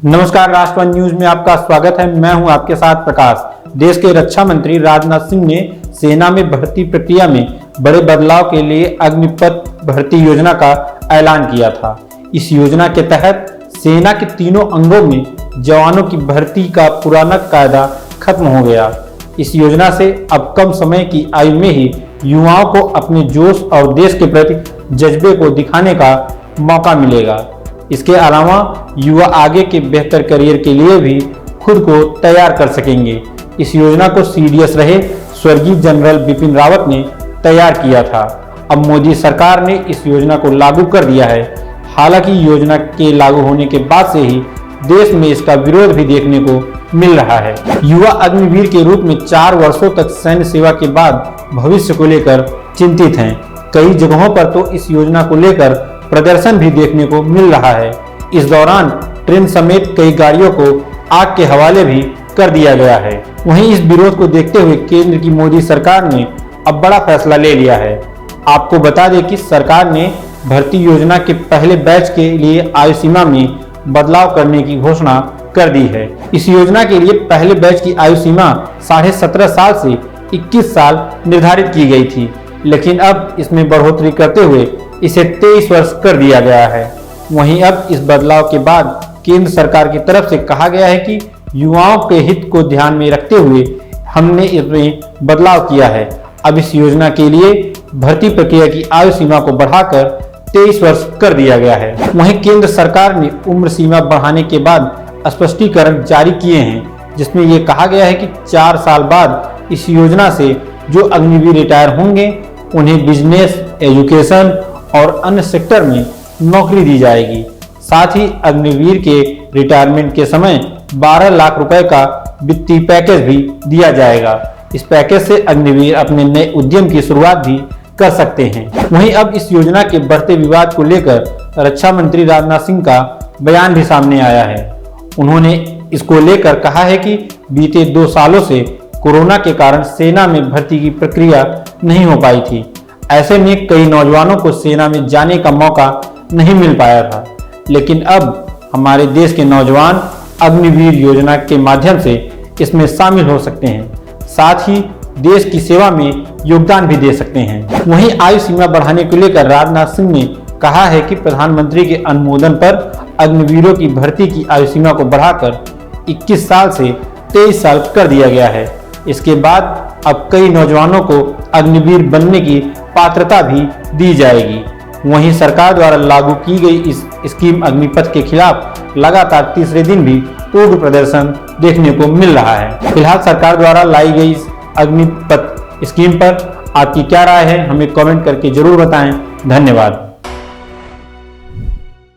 नमस्कार, राष्ट्रवाद न्यूज में आपका स्वागत है। मैं हूं आपके साथ प्रकाश। देश के रक्षा मंत्री राजनाथ सिंह ने सेना में भर्ती प्रक्रिया में बड़े बदलाव के लिए अग्निपथ भर्ती योजना का ऐलान किया था। इस योजना के तहत सेना के तीनों अंगों में जवानों की भर्ती का पुराना कायदा खत्म हो गया। इस योजना से अब कम समय की आयु में ही युवाओं को अपने जोश और देश के प्रति जज्बे को दिखाने का मौका मिलेगा। इसके अलावा युवा आगे के बेहतर करियर के लिए भी खुद को तैयार कर सकेंगे। इस योजना को सीडीएस रहे स्वर्गीय जनरल बिपिन रावत ने तैयार किया था। अब मोदी सरकार ने इस योजना को लागू कर दिया है। हालांकि योजना के लागू होने के बाद से ही देश में इसका विरोध भी देखने को मिल रहा है। युवा अग्निवीर के रूप में 4 वर्षों तक सैन्य सेवा के बाद भविष्य को लेकर चिंतित हैं। कई जगहों पर तो इस योजना को लेकर प्रदर्शन भी देखने को मिल रहा है। इस दौरान ट्रेन समेत कई गाड़ियों को आग के हवाले भी कर दिया गया है। वहीं इस विरोध को देखते हुए केंद्र की मोदी सरकार ने अब बड़ा फैसला ले लिया है। आपको बता दें कि सरकार ने भर्ती योजना के पहले बैच के लिए आयु सीमा में बदलाव करने की घोषणा कर दी है। इस योजना के लिए पहले बैच की आयु सीमा 17.5 साल से 21 साल निर्धारित की गई थी, लेकिन अब इसमें बढ़ोतरी करते हुए इसे 23 वर्ष कर दिया गया है। वहीं अब इस बदलाव के बाद केंद्र सरकार की तरफ से कहा गया है कि युवाओं के हित को ध्यान में रखते हुए हमने इसमें बदलाव किया है। अब इस योजना के लिए भर्ती प्रक्रिया की आयु सीमा को बढ़ाकर 23 वर्ष कर दिया गया है। वहीं केंद्र सरकार ने उम्र सीमा बढ़ाने के बाद स्पष्टीकरण जारी किए हैं, जिसमें यह कहा गया है कि 4 साल बाद इस योजना से जो अग्निवीर रिटायर होंगे उन्हें बिजनेस, एजुकेशन और अन्य सेक्टर में नौकरी दी जाएगी। साथ ही अग्निवीर के रिटायरमेंट के समय 12 लाख रुपए का वित्तीय पैकेज भी दिया जाएगा। इस पैकेज से अग्निवीर अपने नए उद्यम की शुरुआत भी कर सकते हैं। वहीं अब इस योजना के बढ़ते विवाद को लेकर रक्षा मंत्री राजनाथ सिंह का बयान भी सामने आया है। उन्होंने इसको लेकर कहा है कि बीते 2 सालों से कोरोना के कारण सेना में भर्ती की प्रक्रिया नहीं हो पाई थी। ऐसे में कई नौजवानों को सेना में जाने का मौका नहीं मिल पाया था, लेकिन अब हमारे देश के नौजवान अग्निवीर योजना के माध्यम से इसमें शामिल हो सकते हैं। साथ ही देश की सेवा में योगदान भी दे सकते हैं। वहीं आयु सीमा बढ़ाने को लेकर राजनाथ सिंह ने कहा है कि प्रधानमंत्री के अनुमोदन पर अग्निवीरों की भर्ती की आयु सीमा को बढ़ाकर 21 साल से 23 साल कर दिया गया है। इसके बाद अब कई नौजवानों को अग्निवीर बनने की पात्रता भी दी जाएगी। वहीं सरकार द्वारा लागू की गई इस स्कीम अग्निपथ के खिलाफ लगातार तीसरे दिन भी उग्र प्रदर्शन देखने को मिल रहा है। फिलहाल सरकार द्वारा लाई गई इस अग्निपथ स्कीम पर आपकी क्या राय है, हमें कमेंट करके जरूर बताएं। धन्यवाद।